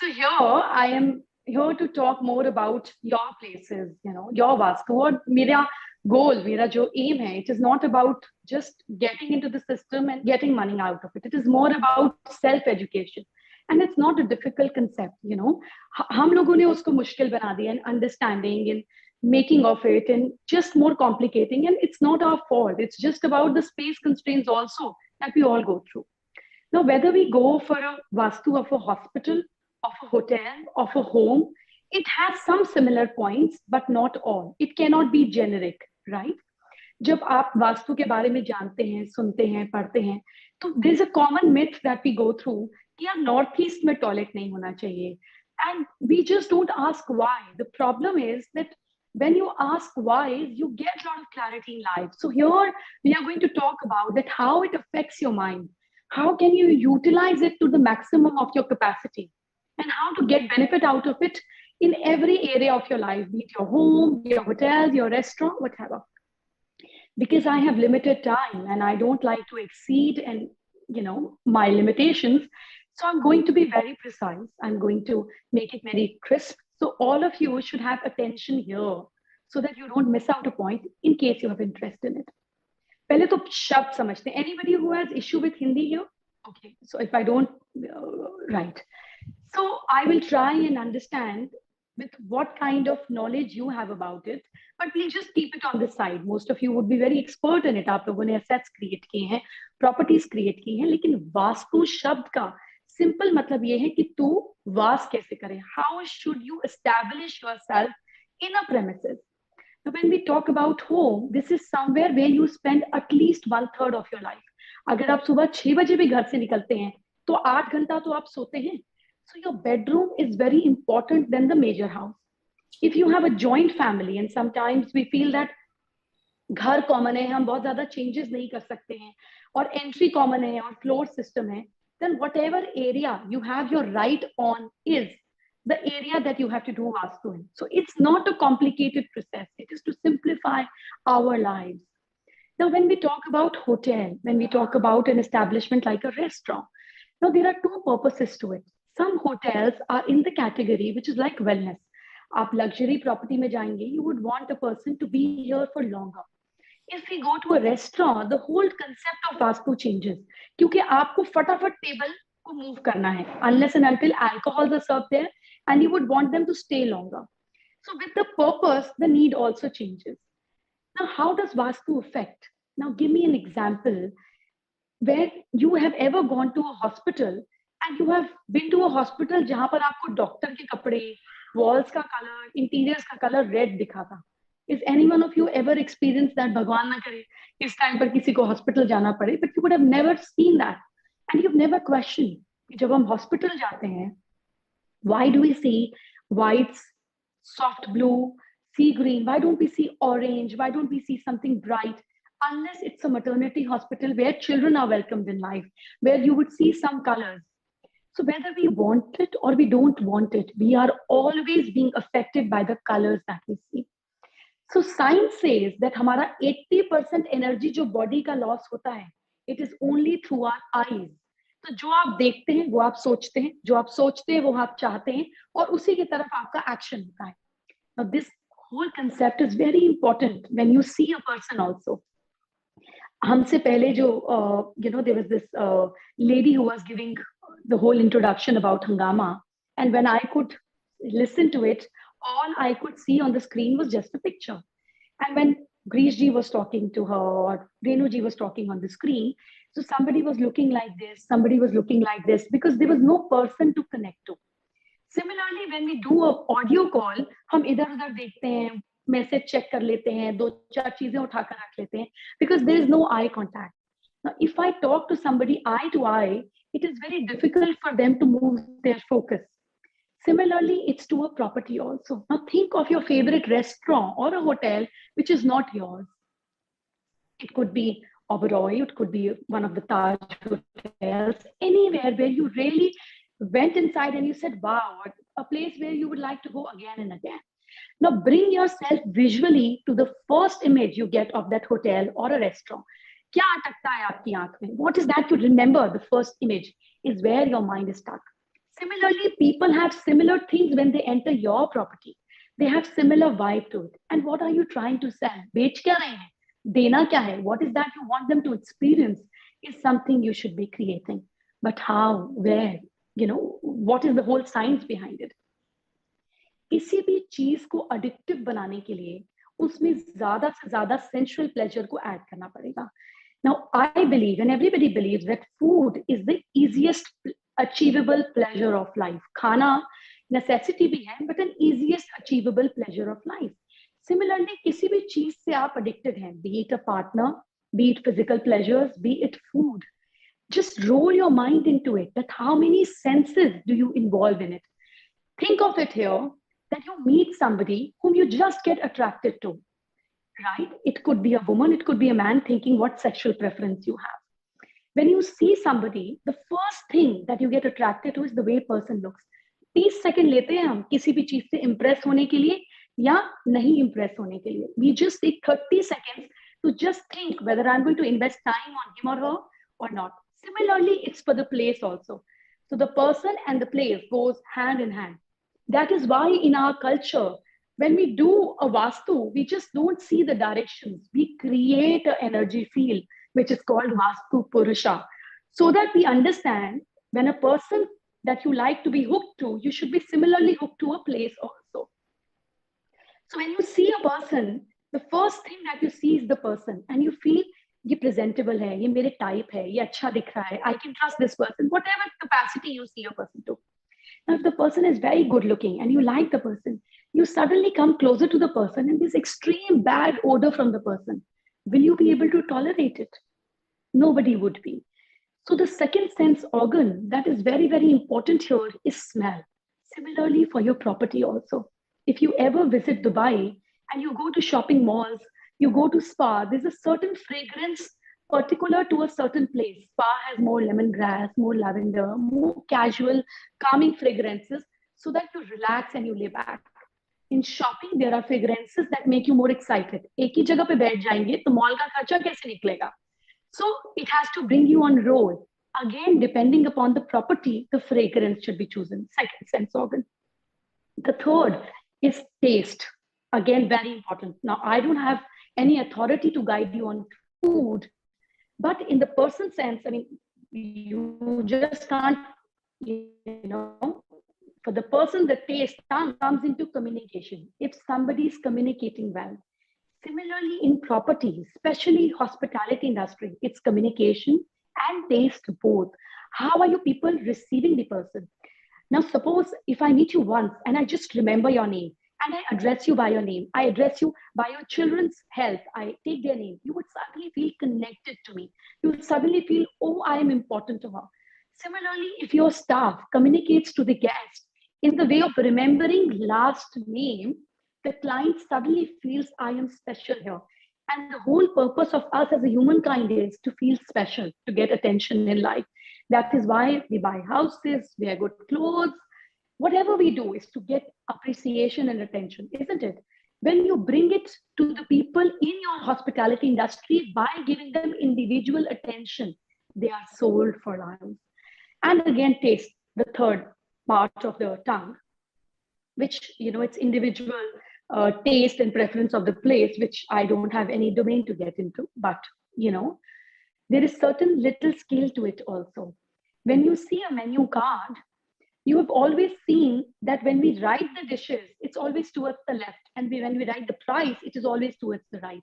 So here I am here to talk more about your places, your Vastu. What mera goal, mera jo aim hai, it is not about just getting into the system and getting money out of it. It is more about self-education. And it's not a difficult concept. हम लोगों ने उसको मुश्किल बना दिया and understanding and making of it and just more complicating. And it's not our fault. It's just about the space constraints also that we all go through. Now, whether we go for a Vastu of a hospital, of a hotel, of a home, it has some similar points, but not all. It cannot be generic, right? जब आप वास्तु के बारे में जानते हैं, सुनते हैं, पढ़ते हैं, तो there is a common myth that we go through कि यार नॉर्थ ईस्ट में टॉयलेट नहीं होना चाहिए, and we just don't ask why. The problem is that when you ask why, you get a lot of clarity in life. So here we are going to talk about that how it affects your mind. How can you utilize it to the maximum of your capacity, and how to get benefit out of it in every area of your life, be it your home, your hotel, your restaurant, whatever. Because I have limited time and I don't like to exceed and my limitations. So I'm going to be very precise. I'm going to make it very crisp. So all of you should have attention here so that you don't miss out a point in case you have interest in it. पहले तो शब्द समझते हैं. Anybody who has issue with Hindi here? Okay. So if I don't, right. So I will try and understand with what kind of knowledge you have about it, but we'll just keep it on the side. Most of you would be very expert in it. आप लोगों ने assets create किए हैं, properties create की हैं, लेकिन वास्तु शब्द का simple मतलब ये है कि तू वास कैसे करे? How should you establish yourself in a premises? So when we talk about home, this is somewhere where you spend at least 1/3 of your life. अगर आप सुबह 6 बजे भी घर से निकलते हैं, तो 8 घंटा तो आप सोते हैं. So your bedroom is very important than the major house. If you have a joint family and sometimes we feel that घर common है, हम बहुत ज़्यादा changes नहीं कर सकते हैं, और entry common है और floor system है, then whatever area you have your right on is the area that you have to do Vastu in. So it's not a complicated process. It is to simplify our lives. Now, when we talk about hotel, when we talk about an establishment like a restaurant, now there are two purposes to it. Some hotels are in the category which is like wellness. आप luxury property में जाएंगे, you would want a person to be here for longer. If we go to a restaurant, the whole concept of Vastu changes. क्योंकि आपको फटाफट table को move करना है, unless and until alcohols are served there, and you would want them to stay longer. So with the purpose, the need also changes. Now, how does Vastu affect? Now, give me an example where you have ever gone to a hospital and you have been to a hospital जहाँ पर आपको doctor के कपड़े, walls का color, interiors का color red दिखा था. Is any one of you ever experienced that? भगवान ना करे इस time पर किसी को hospital जाना पड़े, but you would have never seen that, and you've never questioned. जब हम hospital जाते हैं, why do we see whites, soft blue, sea green? Why don't we see orange? Why don't we see something bright? Unless it's a maternity hospital where children are welcomed in life, where you would see some colors. So whether we want it or we don't want it, we are always being affected by the colors that we see. So science says that हमारा 80% energy जो body का loss होता है, it is only through our eyes. तो जो आप देखते हैं वो आप सोचते हैं, जो आप सोचते हैं वो आप चाहते हैं, और उसी की तरफ आपका action होता है. Now this whole concept is very important when you see a person also. हमसे पहले जो there was this lady who was giving the whole introduction about Hangama, and when I could listen to it, all I could see on the screen was just a picture. And when Grish ji was talking to her, or Renu ji was talking on the screen, so somebody was looking like this, somebody was looking like this, because there was no person to connect to. Similarly, when we do a audio call, हम इधर उधर देखते हैं, message check कर लेते हैं, 2-4 चीजें उठाकर रख लेते हैं, because there is no eye contact. Now, if I talk to somebody eye to eye, it is very difficult for them to move their focus. Similarly, it's to a property also. Now, think of your favorite restaurant or a hotel which is not yours. It could be Oberoi, it could be one of the Taj hotels, anywhere where you really went inside and you said, wow, a place where you would like to go again and again. Now, bring yourself visually to the first image you get of that hotel or a restaurant. क्या अटकता है आपकी आंख में? What is that you remember? The first image is where your mind is stuck. Similarly, people have similar things when they enter your property. They have similar vibe to it. And what are you trying to sell? बेच क्या रहे हैं? देना क्या है? What is that you want them to experience is something you should be creating. But how, where, what is the whole science behind it? किसी भी चीज को अडिक्टिव बनाने के लिए उसमें ज्यादा से ज्यादा सेंसुअल प्लेजर को ऐड करना पड़ेगा. Now, I believe, and everybody believes, that food is the easiest achievable pleasure of life. खाना necessity भी है, but an easiest achievable pleasure of life. Similarly, किसी भी चीज से आप addicted हैं, be it a partner, be it physical pleasures, be it food. Just roll your mind into it, that how many senses do you involve in it? Think of it here, that you meet somebody whom you just get attracted to, right? It could be a woman, it could be a man, thinking what sexual preference you have. When you see somebody, the first thing that you get attracted to is the way a person looks. 30 second लेते हैं हम किसी भी चीज से impress होने के लिए या नहीं impress होने के लिए. We just take 30 seconds to just think whether I'm going to invest time on him or her or not. Similarly, it's for the place also. So the person and the place goes hand in hand. That is why in our culture, when we do a Vastu, we just don't see the directions. We create an energy field, which is called Vastu Purusha, so that we understand when a person that you like to be hooked to, you should be similarly hooked to a place also. So when you see a person, the first thing that you see is the person, and you feel ये presentable है, ये मेरे type है, ये अच्छा दिख रहा है, I can trust this person, whatever capacity you see a person to. Now, if the person is very good looking and you like the person, you suddenly come closer to the person and there's extreme bad odor from the person. Will you be able to tolerate it? Nobody would be. So the second sense organ that is very, very important here is smell. Similarly for your property also. If you ever visit Dubai and you go to shopping malls, you go to spa, there's a certain fragrance particular to a certain place. Spa has more lemongrass, more lavender, more casual, calming fragrances so that you relax and you lay back. In shopping, there are fragrances that make you more excited. एक ही जगह पे बैठ जाएंगे तो mall का खर्चा कैसे निकलेगा? So it has to bring you on roll. Again, depending upon the property, the fragrance should be chosen. Second sense organ. The third is taste. Again, very important. Now, I don't have any authority to guide you on food, but in the person sense, I mean, you just can't, for the person, the taste comes into communication. If somebody is communicating well. Similarly, in property, especially hospitality industry, it's communication and taste both. How are you people receiving the person? Now, suppose if I meet you once and I just remember your name and I address you by your name, I address you by your children's health, I take their name, you would suddenly feel connected to me. You would suddenly feel, oh, I am important to her. Similarly, if your staff communicates to the guest in the way of remembering last name, the client suddenly feels I am special here. And the whole purpose of us as a humankind is to feel special, to get attention in life. That is why we buy houses, wear good clothes. Whatever we do is to get appreciation and attention, isn't it? When you bring it to the people in your hospitality industry by giving them individual attention, they are sold for life. And again, taste, the third part of the tongue, which, it's individual taste and preference of the place, which I don't have any domain to get into. But, there is certain little skill to it also. When you see a menu card, you have always seen that when we write the dishes, it's always towards the left. And when we write the price, it is always towards the right.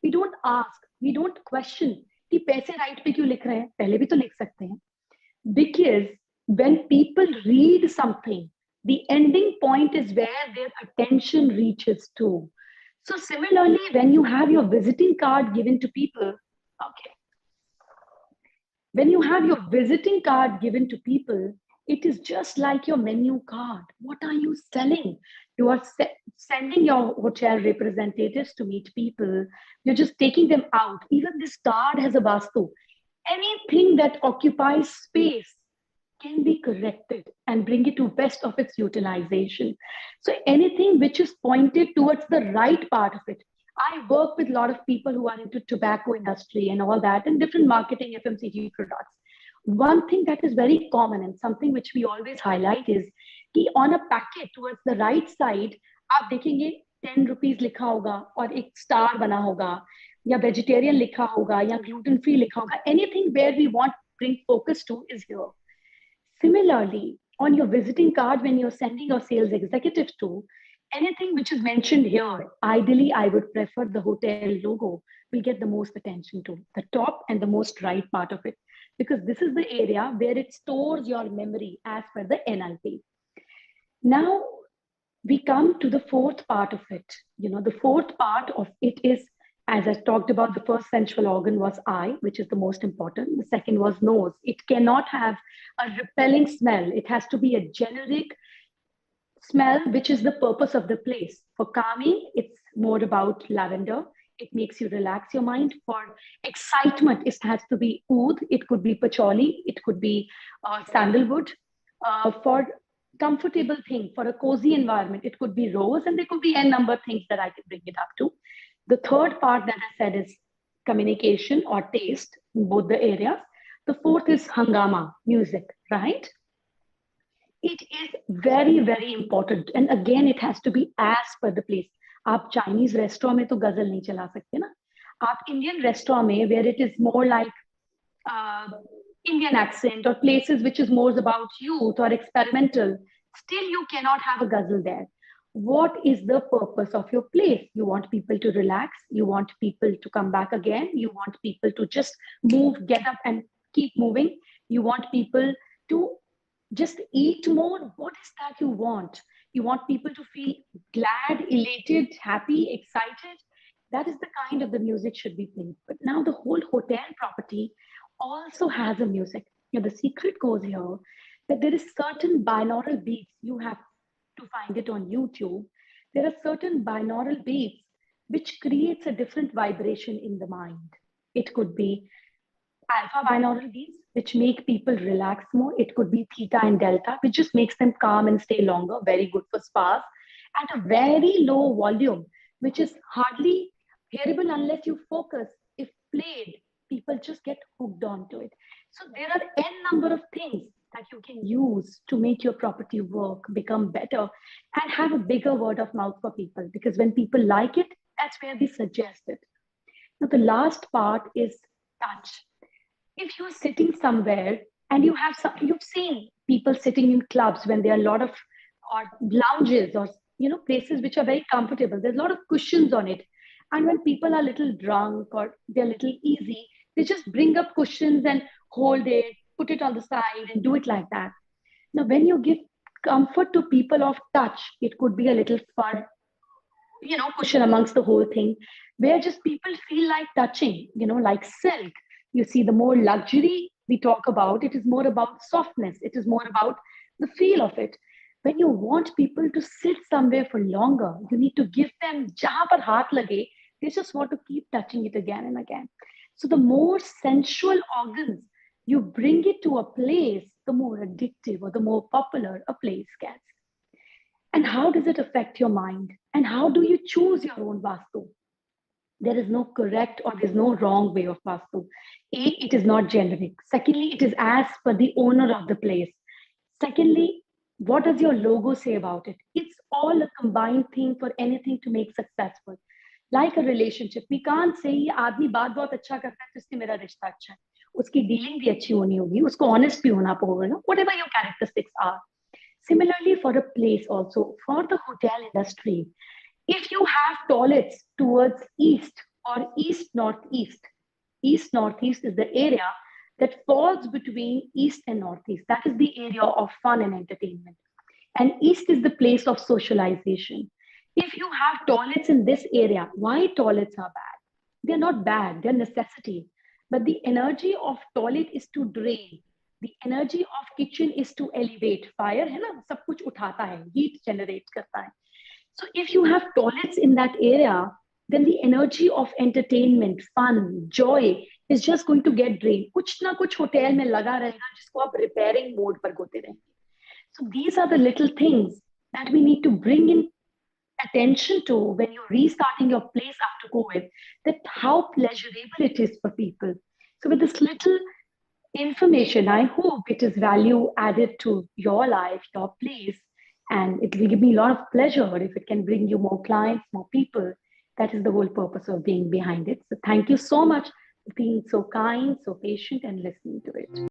We don't ask, we don't question, कि पैसे right पे क्यों लिख रहे हैं? पहले भी तो लिख सकते हैं. Because when people read something, the ending point is where their attention reaches to. So similarly, when you have your visiting card given to people, when you have your visiting card given to people, it is just like your menu card. What are you selling? You are sending your hotel representatives to meet people. You're just taking them out. Even this card has a Vastu. Anything that occupies space can be corrected and bring it to best of its utilization. So anything which is pointed towards the right part of it. I work with a lot of people who are into tobacco industry and all that and different marketing FMCG products. one thing that is very common and something which we always highlight is कि on a packet towards the right side आप देखेंगे 10 rupees लिखा होगा और एक star बना होगा या vegetarian लिखा होगा या gluten free लिखा होगा. Anything where we want bring focus to is here. Similarly, on your visiting card, when you're sending your sales executive to, anything which is mentioned here, ideally, I would prefer the hotel logo will get the most attention to, the top and the most right part of it, because this is the area where it stores your memory as per the NLP. Now, we come to the fourth part of it. The fourth part of it is, as I talked about, the first sensual organ was eye, which is the most important. The second was nose. It cannot have a repelling smell. It has to be a generic smell, which is the purpose of the place. For calming, it's more about lavender. It makes you relax your mind. For excitement, it has to be oud. It could be patchouli. It could be sandalwood. For comfortable thing, for a cozy environment, it could be rose, and there could be a number of things that I can bring it up to. The third part that I said is communication or taste in both the areas. The fourth is hangama, music, right? It is very, very important. And again, it has to be as per the place. आप Chinese restaurant में तो गजल नहीं चला सकते ना. आप Indian restaurant में, where it is more like Indian accent or places which is more about youth or experimental, still you cannot have a ghazal there. What is the purpose of your place? You want people to relax. You want people to come back again. You want people to just move, get up and keep moving. You want people to just eat more. What is that you want? You want people to feel glad, elated, happy, excited. That is the kind of the music should be played. But now the whole hotel property also has a music. The secret goes here that there is certain binaural beats. You have to find it on YouTube. There are certain binaural beats which creates a different vibration in the mind. It could be alpha binaural beats, which make people relax more. It could be theta and delta, which just makes them calm and stay longer. Very good for spas. At a very low volume, which is hardly hearable unless you focus. If played, people just get hooked onto it. So there are n number of things that you can use to make your property work, become better, and have a bigger word of mouth for people. Because when people like it, that's where we suggest it. Now, the last part is touch. If you're sitting somewhere and you've seen people sitting in clubs when there are a lot of or lounges or places which are very comfortable. There's a lot of cushions on it. And when people are a little drunk or they're a little easy, they just bring up cushions and hold it, put it on the side and do it like that. Now, when you give comfort to people of touch, it could be a little fur, cushion amongst the whole thing, where just people feel like touching, like silk. You see, the more luxury we talk about, it is more about softness. It is more about the feel of it. When you want people to sit somewhere for longer, you need to give them jahan par haath lage, they just want to keep touching it again and again. So the more sensual organs you bring it to a place, the more addictive or the more popular a place gets. And how does it affect your mind? And how do you choose your own Vastu? There is no correct or there's no wrong way of Vastu. A, it is not generic. Secondly, it is as per the owner of the place. Secondly, what does your logo say about it? It's all a combined thing for anything to make successful. Like a relationship, we can't say ये आदमी बात बहुत अच्छा करता है तो इससे मेरा रिश्ता अच्छा है. उसकी डीलिंग भी अच्छी होनी होगी, उसको ऑनेस्ट भी होना होगा. Whatever your characteristics are. Similarly, for a place also, for the hotel industry, if you have toilets towards east or east-northeast, east-northeast is the area that falls between east and northeast. That is the area of fun and entertainment. And east is the place of socialization. If you have toilets in this area, why toilets are bad? They're not bad, they're necessity. But the energy of toilet is to drain. The energy of kitchen is to elevate. Fire है ना, सब कुछ उठाता है, heat generate करता है. So if you have toilets in that area, then the energy of entertainment, fun, joy is just going to get drained. कुछ ना कुछ hotel में लगा रहेगा जिसको आप repairing mode पर गोते रहेंगे. So these are the little things that we need to bring in attention to when you're restarting your place after COVID, that how pleasurable it is for people. So with this little information. I hope it is value added to your life, your place, and it will give me a lot of pleasure if it can bring you more clients, more people. That is the whole purpose of being behind it. So thank you so much for being so kind, so patient, and listening to it.